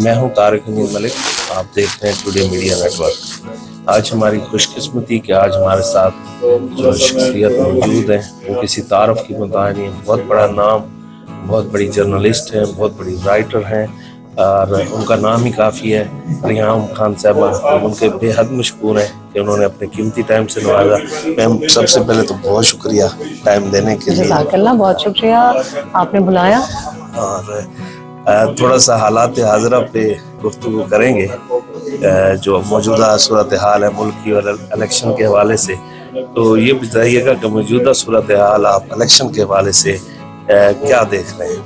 मैं हूं तारिक नूर मलिक। आप देख रहे हैं टुडे मीडिया नेटवर्क। आज हमारी खुशकिस्मती कि आज हमारे साथ जो शख्सियत मौजूद है वो किसी तारफ की मुताबिक नहीं है। बहुत बड़ा नाम, बहुत बड़ी जर्नलिस्ट हैं, बहुत बड़ी राइटर हैं और उनका नाम ही काफ़ी है। रियाम खान साहबा, हम उनके बेहद मशहूर हैं कि उन्होंने अपने कीमती टाइम से नवाजा। मैम, सबसे पहले तो बहुत शुक्रिया टाइम देने के लिए। जज़ाकल्लाह, बहुत शुक्रिया आपने बुलाया। और थोड़ा सा हालात हाज़रा पे गुफ्तगू करेंगे जो मौजूदा सूरत हाल है मुल्क की और इलेक्शन के हवाले से। तो ये बताइएगा कि मौजूदा सूरत हाल आप इलेक्शन के हवाले से क्या देख रहे हैं?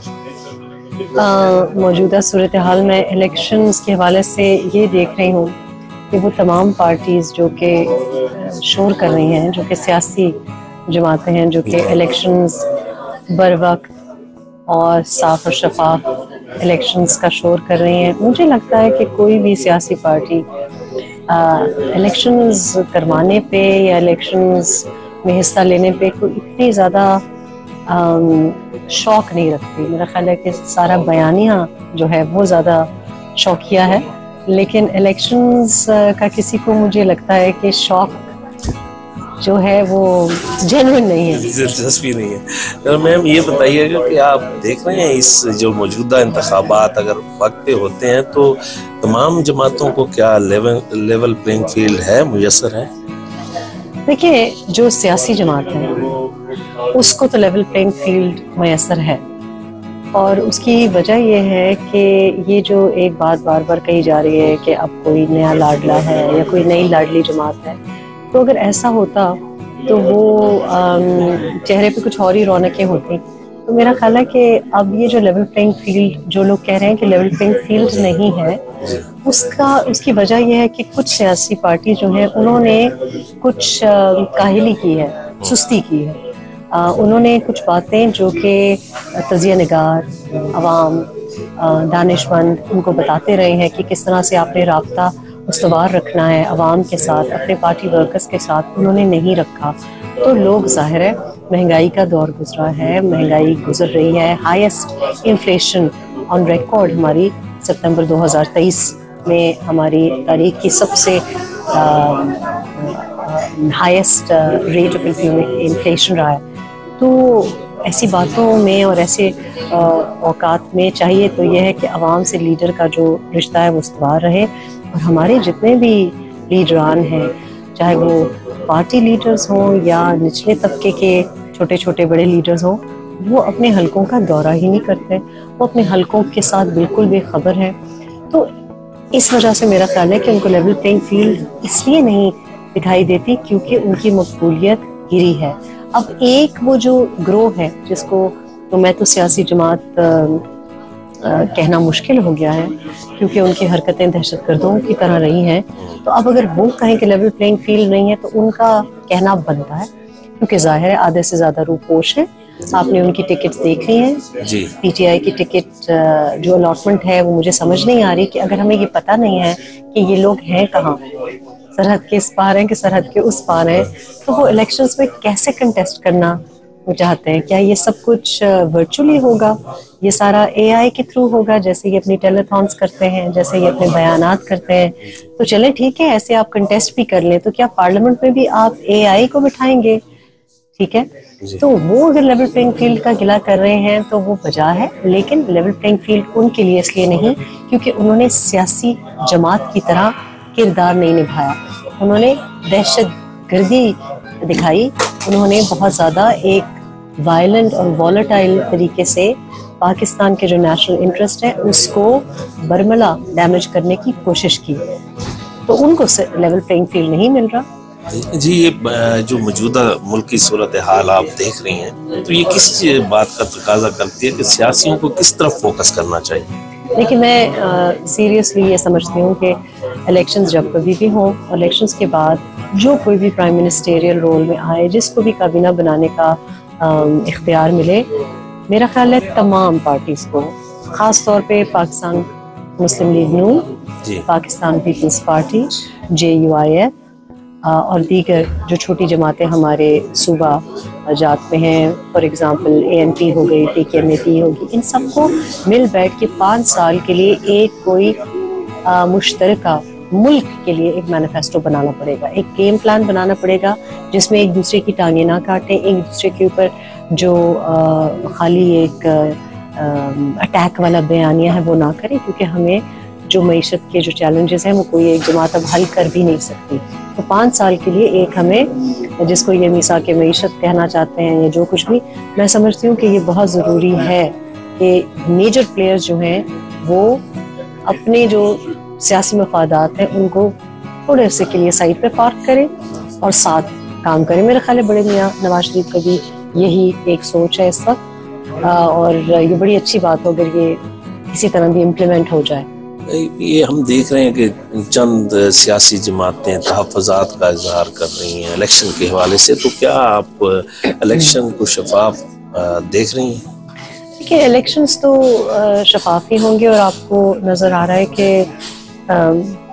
मौजूदा सूरत हाल में इलेक्शंस के हवाले से ये देख रही हूँ कि वो तमाम पार्टीज़ जो कि शोर कर रही हैं, जो कि सियासी जमातें हैं, जो कि इलेक्शंस बर वक्त और साफ और शफाफ इलेक्शंस का शोर कर रही हैं। मुझे लगता है कि कोई भी सियासी पार्टी इलेक्शंस करवाने पे या इलेक्शंस में हिस्सा लेने पे कोई इतनी ज़्यादा शौक नहीं रखती। मेरा ख्याल है कि सारा बयानिया जो है वो ज़्यादा शौकिया है, लेकिन इलेक्शंस का किसी को मुझे लगता है कि शौक जो है वो जेन्युइन नहीं है, दिलचस्पी नहीं है। तो मैम ये बताइएगा कि आप देख रहे हैं इस जो मौजूदा इंतखाबात अगर वक्त पे होते हैं तो तमाम जमातों को क्या लेवल प्लेइंग फील्ड है, मुयसर है? देखिए, जो सियासी जमात है उसको तो लेवल प्लेइंग फील्ड मैसर है, और उसकी वजह यह है कि ये जो एक बात बार बार कही जा रही है कि अब कोई नया लाडला है या कोई नई लाडली जमात है, तो अगर ऐसा होता तो वो चेहरे पे कुछ और ही रौनकें होती। तो मेरा ख्याल है कि अब ये जो लेवल प्लेइंग फील्ड जो लोग कह रहे हैं कि लेवल प्लेइंग फील्ड नहीं है, उसकी वजह यह है कि कुछ सियासी पार्टी जो है उन्होंने कुछ काहिली की है, सुस्ती की है। उन्होंने कुछ बातें जो कि तजिया निगार, अवाम, दानिशमंद उनको बताते रहे हैं कि किस तरह से आपने राब्ता उस्तवार रखना है अवाम के साथ, अपने पार्टी वर्कर्स के साथ, उन्होंने नहीं रखा। तो लोग, जाहिर है, महंगाई का दौर गुजरा है, महंगाई गुजर रही है, हाईएस्ट इन्फ्लेशन ऑन रिकॉर्ड हमारी सितंबर 2023 में हमारी तारीख की सबसे हाईएस्ट रेट ऑफ इन्फ्लेशन रहा है। तो ऐसी बातों में और ऐसे औकात में चाहिए तो यह है कि अवाम से लीडर का जो रिश्ता है वो इस्तवार रहे, और हमारे जितने भी लीडरान हैं, चाहे वो पार्टी लीडर्स हों या निचले तबके के छोटे छोटे बड़े लीडर्स हों, वो अपने हलकों का दौरा ही नहीं करते, वो अपने हलकों के साथ बिल्कुल बेखबर हैं। तो इस वजह से मेरा ख्याल है कि उनको लेवल प्लेइंग फील्ड इसलिए नहीं दिखाई देती क्योंकि उनकी मकबूलियत गिरी है। अब एक वो जो ग्रोह है जिसको तो मैं तो सियासी जमात कहना मुश्किल हो गया है क्योंकि उनकी हरकतें दहशतगर्दों की तरह रही हैं, तो अब अगर वो कहें कि लेवल प्लेइंग फील्ड नहीं है तो उनका कहना बनता है, क्योंकि जाहिर है आधे से ज़्यादा रूपोश है। आपने उनकी टिकट्स देख ली हैं जी। पीटीआई की टिकट जो अलॉटमेंट है वो मुझे समझ नहीं आ रही कि अगर हमें ये पता नहीं है कि ये लोग हैं कहाँ, सरहद के इस पार हैं कि सरहद के उस पार हैं, तो वो इलेक्शंस में कैसे कंटेस्ट करना वो चाहते हैं? क्या ये सब कुछ वर्चुअली होगा, ये सारा एआई के थ्रू होगा, जैसे ये अपनी टेलीथॉन्स करते हैं, जैसे ये अपने बयानात करते हैं? तो चले ठीक है, ऐसे आप कंटेस्ट भी कर लें, तो क्या पार्लियामेंट में भी आप एआई को बिठाएंगे? ठीक है, तो वो अगर लेवल प्लेइंग फील्ड का गिला कर रहे हैं तो वो वजह है, लेकिन लेवल प्लेइंग फील्ड उनके लिए इसलिए नहीं क्योंकि उन्होंने सियासी जमात की तरह किरदार नहीं निभाया, उन्होंने दहशत गर्दी दिखाई, उन्होंने बहुत ज़्यादा एक वायलेंट और वॉलेटाइल तरीके से पाकिस्तान के जो नेशनल इंटरेस्ट है उसको बरमला डैमेज करने की कोशिश की, तो उनको लेवल प्लेइंग फील्ड नहीं मिल रहा। जी, ये जो मौजूदा मुल्क की सूरत हाल आप देख रही हैं, तो ये किस बात का तकाजा करती है कि सियासियों को किस तरफ फोकस करना चाहिए? देखिए, मैं सीरियसली ये समझती हूँ कि इलेक्शंस जब कभी भी हों, इलेक्शंस के बाद जो कोई भी प्राइम मिनिस्टेरियल रोल में आए, जिसको भी काबीना बनाने का इख्तियार मिले, मेरा ख्याल है तमाम पार्टीज़ को, ख़ास तौर पे पाकिस्तान मुस्लिम लीग नून, पाकिस्तान पीपल्स पार्टी, JUIF, और दीगर जो छोटी जमातें हमारे सूबा जात में हैं, फॉर एग्ज़ाम्पल ANP हो गई, PKMAP होगी, इन सबको मिल बैठ के 5 साल के लिए एक कोई मुश्तरका मुल्क के लिए एक मैनिफेस्टो बनाना पड़ेगा, एक गेम प्लान बनाना पड़ेगा जिसमें एक दूसरे की टांगें ना काटें, एक दूसरे के ऊपर जो खाली एक अटैक वाला बयानिया है वो ना करें, क्योंकि हमें जो मईशत के जो चैलेंजेस हैं वो कोई एक जमात अब हल कर भी नहीं सकती। तो 5 साल के लिए एक हमें, जिसको ये मीसाक मईशत कहना चाहते हैं या जो कुछ भी, मैं समझती हूँ कि ये बहुत ज़रूरी है कि मेजर प्लेयर्स जो हैं वो अपने जो सियासी मफादात हैं उनको थोड़े अरसे के लिए साइड पे पार्क करें और साथ काम करें। मेरा ख्याल है बड़े मियाँ नवाज शरीफ का भी यही एक सोच है इस वक्त, और ये बड़ी अच्छी बात हो अगर ये किसी तरह भी इम्प्लीमेंट हो जाए। ये हम देख रहे हैं कि चंद सियासी जमातें तहफ़्फ़ुज़ात का इजहार कर रही हैं इलेक्शन के हवाले से, तो क्या आप इलेक्शन को शफाफ देख रही हैं? देखिए, इलेक्शंस तो शफाफ ही होंगे, और आपको नज़र आ रहा है कि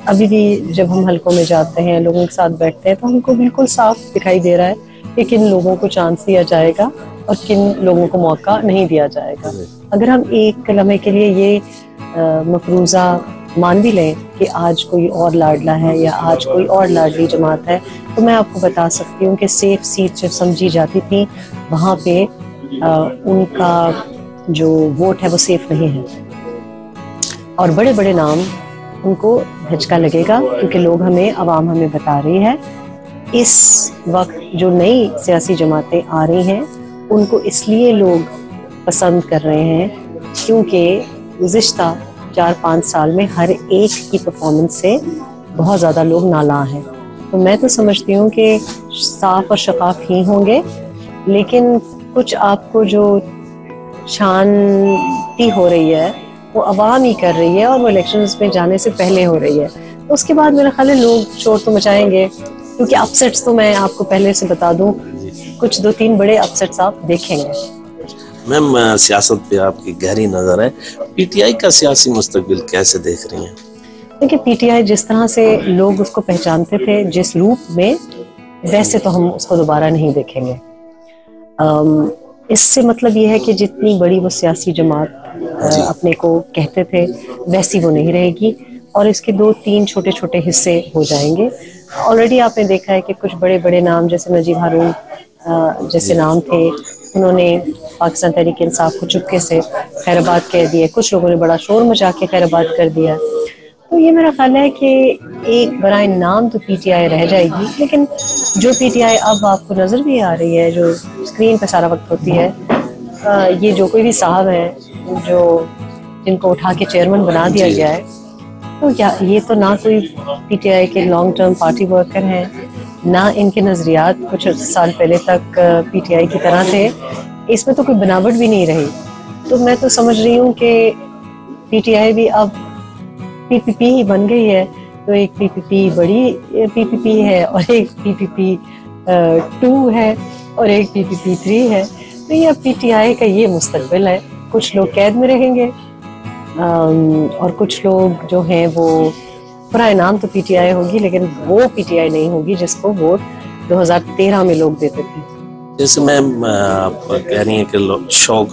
अभी भी जब हम हलकों में जाते हैं, लोगों के साथ बैठते हैं, तो हमको बिल्कुल साफ दिखाई दे रहा है कि किन लोगों को चांस दिया जाएगा और किन लोगों को मौका नहीं दिया जाएगा। अगर हम एक लम्हे के लिए ये मफरूज़ा मान भी लें कि आज कोई और लाडला है या आज कोई और लाडली जमात है, तो मैं आपको बता सकती हूँ कि सेफ सीट जो समझी जाती थी वहाँ पे उनका जो वोट है वो सेफ नहीं है, और बड़े बड़े नाम उनको झटका लगेगा, क्योंकि लोग हमें, आवाम हमें बता रही है इस वक्त जो नई सियासी जमातें आ रही हैं उनको इसलिए लोग पसंद कर रहे हैं क्योंकि गुज़िश्ता 4-5 साल में हर एक की परफॉर्मेंस से बहुत ज़्यादा लोग नालां हैं। तो मैं तो समझती हूँ कि साफ और शफाफ ही होंगे, लेकिन कुछ आपको जो शांति हो रही है वो अवाम ही कर रही है, और वो इलेक्शंस में जाने से पहले हो रही है। तो उसके बाद मेरा ख्याल है लोग शोर तो मचाएंगे, क्योंकि अपसेट्स तो मैं आपको पहले से बता दूं, कुछ 2-3 बड़े अपसेट्स आप देखेंगे। मैम, सियासत पे आपकी गहरी नज़र है, PTI का सियासी मुस्तकबिल कैसे देख रही हैं? देखिए, PTI जिस तरह से लोग उसको पहचानते थे, जिस रूप में, वैसे तो हम उसको दोबारा नहीं देखेंगे। इससे मतलब ये है कि जितनी बड़ी वो सियासी जमात अपने को कहते थे वैसी वो नहीं रहेगी, और इसके 2-3 छोटे छोटे हिस्से हो जाएंगे। ऑलरेडी आपने देखा है कि कुछ बड़े बड़े नाम जैसे नजीब हारून जैसे नाम थे, उन्होंने पाकिस्तान तहरीक इंसाफ को चुपके से खैराबाद कह दिया, कुछ लोगों ने बड़ा शोर मचा के खैराबाद कर दिया। तो ये मेरा ख्याल है कि एक बराए नाम तो PTI रह जाएगी, लेकिन जो PTI अब आपको नज़र भी आ रही है, जो स्क्रीन पर सारा वक्त होती है, ये जो कोई भी साहब हैं जो जिनको उठा के चेयरमैन बना दिया गया है, तो ये तो ना कोई PTI के लॉन्ग टर्म पार्टी वर्कर हैं, ना इनके नज़रियात कुछ साल पहले तक PTI की तरह थे, इसमें तो कोई बनावट भी नहीं रही। तो मैं तो समझ रही हूँ कि PTI भी अब PPP ही बन गई है, तो एक PPP बड़ी PPP है और एक PPP 2 है और एक PPP 3 है। तो ये PTI का ये मुस्तकबिल है। कुछ लोग कैद में रहेंगे और कुछ लोग जो हैं वो, पूरा नाम तो PTI होगी, लेकिन वो PTI नहीं होगी जिसको वोट 2013 में लोग देते थे। जैसे मैम आप कह रही हैं कि शौक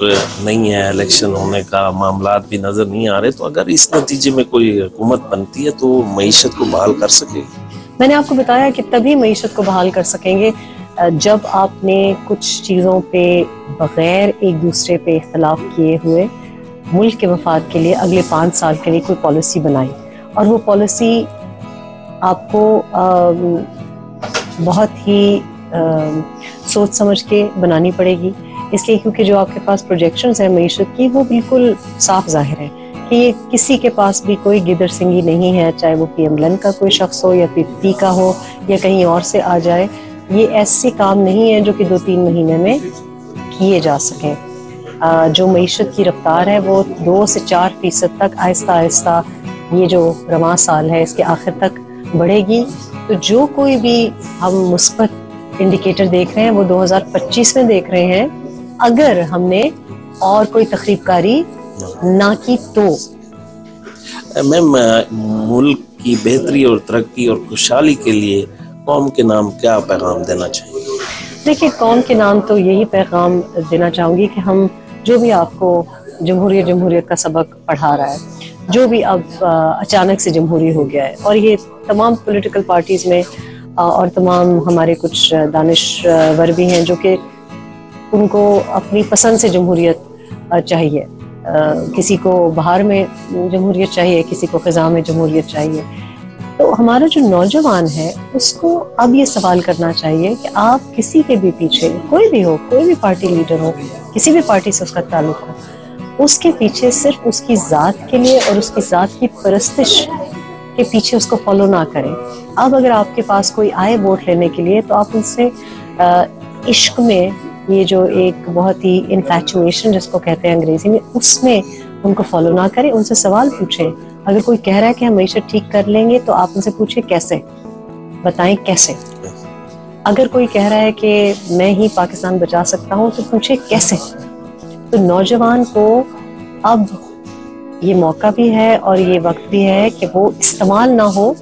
नहीं है इलेक्शन होने का, मामलात भी नज़र नहीं आ रहे, तो अगर इस नतीजे में कोई हुकूमत बनती है तो मईशत को बहाल कर सकेगी? मैंने आपको बताया कि तभी मईशत को बहाल कर सकेंगे जब आपने कुछ चीज़ों पे बग़ैर एक दूसरे पे इख्तलाफ किए हुए मुल्क के मफाद के लिए अगले 5 साल के लिए कोई पॉलिसी बनाई, और वो पॉलिसी आपको बहुत ही सोच समझ के बनानी पड़ेगी, इसलिए क्योंकि जो आपके पास प्रोजेक्शंस है मईशत की वो बिल्कुल साफ जाहिर है कि ये किसी के पास भी कोई गिदर सिंगी नहीं है, चाहे वो PM लन का कोई शख्स हो या PPP का हो या कहीं और से आ जाए। ये ऐसे काम नहीं है जो कि 2-3 महीने में किए जा सकें। जो मईशत की रफ्तार है वो 2 से 4% तक आहिस्ता आहिस्ता ये जो रवां साल है इसके आखिर तक बढ़ेगी। तो जो कोई भी हम मुस्बत इंडिकेटर देख रहे हैं वो 2025 में देख रहे हैं, अगर हमने और कोई तखरीबकारी ना की तो। मैम, मुल्क की बेहतरी और तरक्की और खुशहाली के लिए कौम के नाम क्या पैगाम देना चाहिए? देखिए, कौम के नाम तो यही पैगाम देना चाहूँगी कि हम जो भी आपको जमहूरियत का सबक पढ़ा रहा है, जो भी अब अचानक से जमहूरी हो गया है, और ये तमाम पॉलिटिकल पार्टीज़ में और तमाम हमारे कुछ दानिशवर भी हैं जो कि उनको अपनी पसंद से जमहूरियत चाहिए। किसी को बाहर में जमहूरियत चाहिए, किसी को ख़ज़ा में जमहूरियत चाहिए। तो हमारा जो नौजवान है उसको अब ये सवाल करना चाहिए कि आप किसी के भी पीछे, कोई भी हो, कोई भी पार्टी लीडर हो, किसी भी पार्टी से उसका ताल्लुक हो, उसके पीछे सिर्फ उसकी ज़ात के लिए और उसकी ज़ात की परस्तिश के पीछे उसको फॉलो ना करें। अब अगर आपके पास कोई आए वोट लेने के लिए, तो आप उनसे इश्क में, ये जो एक बहुत ही इन्फैचुएशन जिसको कहते हैं अंग्रेजी में, उसमें उनको फॉलो ना करें। उनसे सवाल पूछें। अगर कोई कह रहा है कि हम मीशत ठीक कर लेंगे, तो आप उनसे पूछें कैसे, बताएं कैसे। अगर कोई कह रहा है कि मैं ही पाकिस्तान बचा सकता हूँ, तो पूछे कैसे। तो नौजवान को अब ये मौका भी है और ये वक्त भी है कि वो इस्तेमाल ना हो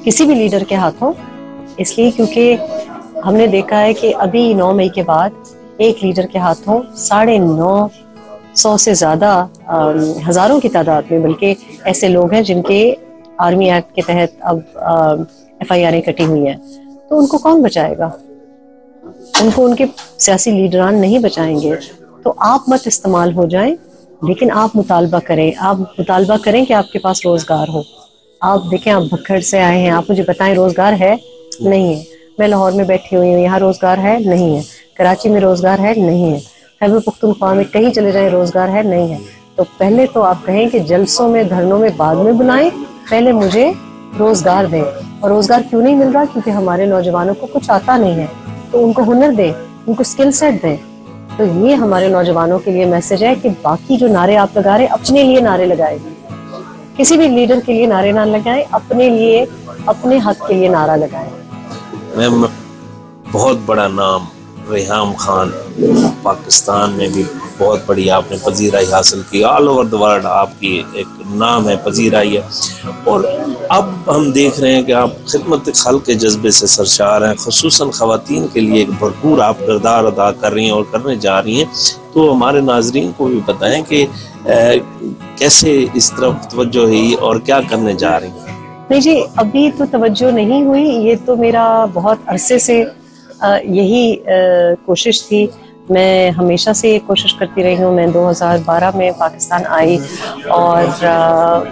किसी भी लीडर के हाथों, इसलिए क्योंकि हमने देखा है कि अभी 9 मई के बाद एक लीडर के हाथों 950 से ज़्यादा, हज़ारों की तादाद में बल्कि ऐसे लोग हैं जिनके आर्मी एक्ट के तहत अब FIR कटी हुई हैं। तो उनको कौन बचाएगा? उनको उनके सियासी लीडरान नहीं बचाएंगे। तो आप मत इस्तेमाल हो जाएं, लेकिन आप मुतालबा करें। आप मुतालबा करें कि आपके पास रोज़गार हो। आप देखें, आप भक्खड़ से आए हैं, आप मुझे बताएं रोज़गार है? नहीं है। मैं लाहौर में बैठी हुई हूँ, यहाँ रोज़गार है? नहीं है। कराची में रोज़गार है? नहीं है। खैबर पख्तूनख्वा में कहीं चले जाएं, रोज़गार है? नहीं है। तो पहले तो आप कहें कि जलसों में, धरनों में बाद में बुलाएं, पहले मुझे रोज़गार दें। और रोज़गार क्यों नहीं मिल रहा? क्योंकि हमारे नौजवानों को कुछ आता नहीं है। तो उनको हुनर दें, उनको स्किल सेट दें। तो ये हमारे नौजवानों के लिए मैसेज है कि बाकी जो नारे आप लगा रहे, अपने लिए नारे लगाए, किसी भी लीडर के लिए नारे ना लगाएं, अपने लिए, अपने हक के लिए नारा लगाएं। मैम, बहुत बड़ा नाम रेहाम खान, पाकिस्तान में भी बहुत बड़ी आपने पजीराई हासिल की, ऑल ओवर द वर्ल्ड आपकी एक नाम है, पजीराई है। और अब हम देख रहे हैं कि आप खिदमत खल्क़ के जज्बे से सरशार हैं, खुसूसन ख़वातीन के लिए एक भरपूर आप किरदार अदा कर रही हैं और करने जा रही हैं। तो हमारे नाजरीन को भी बताएं कि कैसे इस तरफ तवज्जो हुई और क्या करने जा रही हैं? नहीं जी, अभी तो तवज्जो नहीं हुई। ये तो मेरा बहुत अरसे से यही कोशिश थी। मैं हमेशा से ये कोशिश करती रही हूँ। मैं 2012 में पाकिस्तान आई और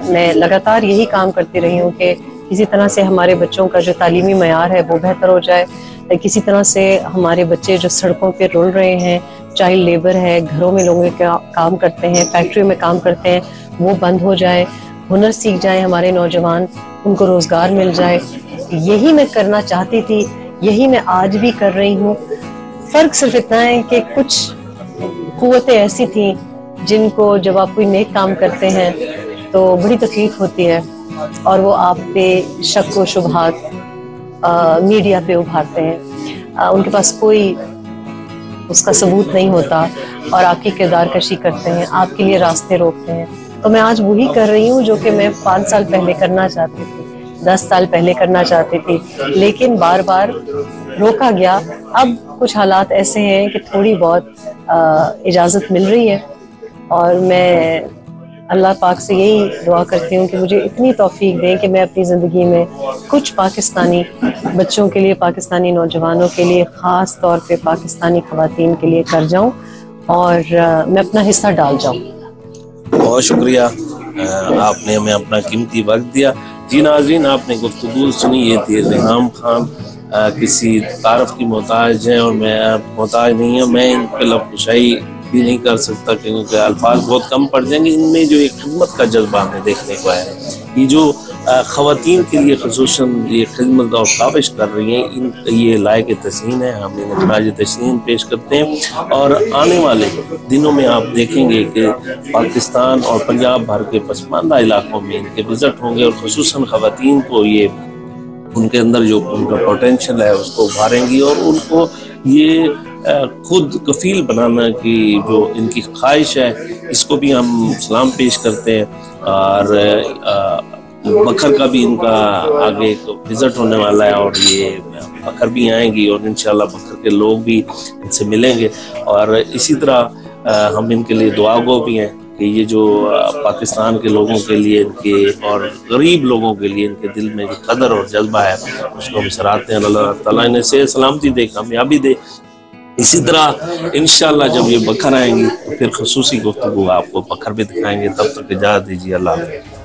मैं लगातार यही काम करती रही हूँ कि किसी तरह से हमारे बच्चों का जो तालीमी मयार है वो बेहतर हो जाए, किसी तरह से हमारे बच्चे जो सड़कों पे रुल रहे हैं, चाइल्ड लेबर है, घरों में लोगों का काम करते हैं, फैक्ट्रियों में काम करते हैं, वो बंद हो जाए, हुनर सीख जाए हमारे नौजवान, उनको रोज़गार मिल जाए। यही मैं करना चाहती थी, यही मैं आज भी कर रही हूँ। फ़र्क सिर्फ इतना है कि कुछ क़ुव्वतें ऐसी थी जिनको जब आप कोई नेक काम करते हैं तो बड़ी तकलीफ होती है और वो आप पे शक व शुबहात मीडिया पे उभारते हैं। उनके पास कोई उसका सबूत नहीं होता और आपकी किरदार कशी करते हैं, आपके लिए रास्ते रोकते हैं। तो मैं आज वही कर रही हूँ जो कि मैं 5 साल पहले करना चाहती थी, 10 साल पहले करना चाहती थी, लेकिन बार बार रोका गया। अब कुछ हालात ऐसे हैं कि थोड़ी बहुत इजाज़त मिल रही है और मैं अल्लाह पाक से यही दुआ करती हूँ कि मुझे इतनी तौफीक दें कि मैं अपनी ज़िंदगी में कुछ पाकिस्तानी बच्चों के लिए, पाकिस्तानी नौजवानों के लिए, ख़ास तौर पे पाकिस्तानी ख़वातीन के लिए कर जाऊँ और मैं अपना हिस्सा डाल जाऊँ। बहुत शुक्रिया, आपने हमें अपना कीमती वक्त दिया। जी नाज़रीन, आपने गुफ्तगू सुनी। ये थी रेहाम खान, किसी तारफ़ की मोहताज हैं और मैं मोहताज नहीं हूँ। मैं इन पर लफ्ज़शाही भी नहीं कर सकता क्योंकि अल्फाज बहुत कम पड़ जाएंगे। इनमें जो एक खिदमत का जज्बा हमें देखने को है, ये जो ख़वातीन के लिए ख़ुसूसन ये खिदमत और काविश कर रही हैं, इन ये लायक तस्लीम है। हम इन्हें खराज तस्लीम पेश करते हैं और आने वाले दिनों में आप देखेंगे कि पाकिस्तान और पंजाब भर के पसमानदा इलाकों में इनके विज़िट होंगे और ख़ुसूसन ख़वातीन को ये उनके अंदर जो उनका पोटेंशल है उसको उभारेंगी और उनको ये खुद कफील बनाना की जो इनकी ख्वाहिश है, इसको भी हम सलाम पेश करते हैं। और बकर का भी इनका आगे विजिट होने वाला है और ये बकर भी आएंगी और इंशाल्लाह बकर के लोग भी इनसे मिलेंगे। और इसी तरह हम इनके लिए दुआगो भी हैं कि ये जो पाकिस्तान के लोगों के लिए इनके और गरीब लोगों के लिए इनके दिल में जो कदर और जज्बा है उसको हम सराहते हैं। अल्लाह ताला इन्हें सेहत सलामती दे, कामयाबी दे। इसी तरह इंशाल्लाह जब ये बकर आएंगी तो फिर खुसूसी गुफ्तगू आपको बकर भी दिखाएंगे। तब तक इजाज़त दीजिए, अल्लाह हाफ़िज़।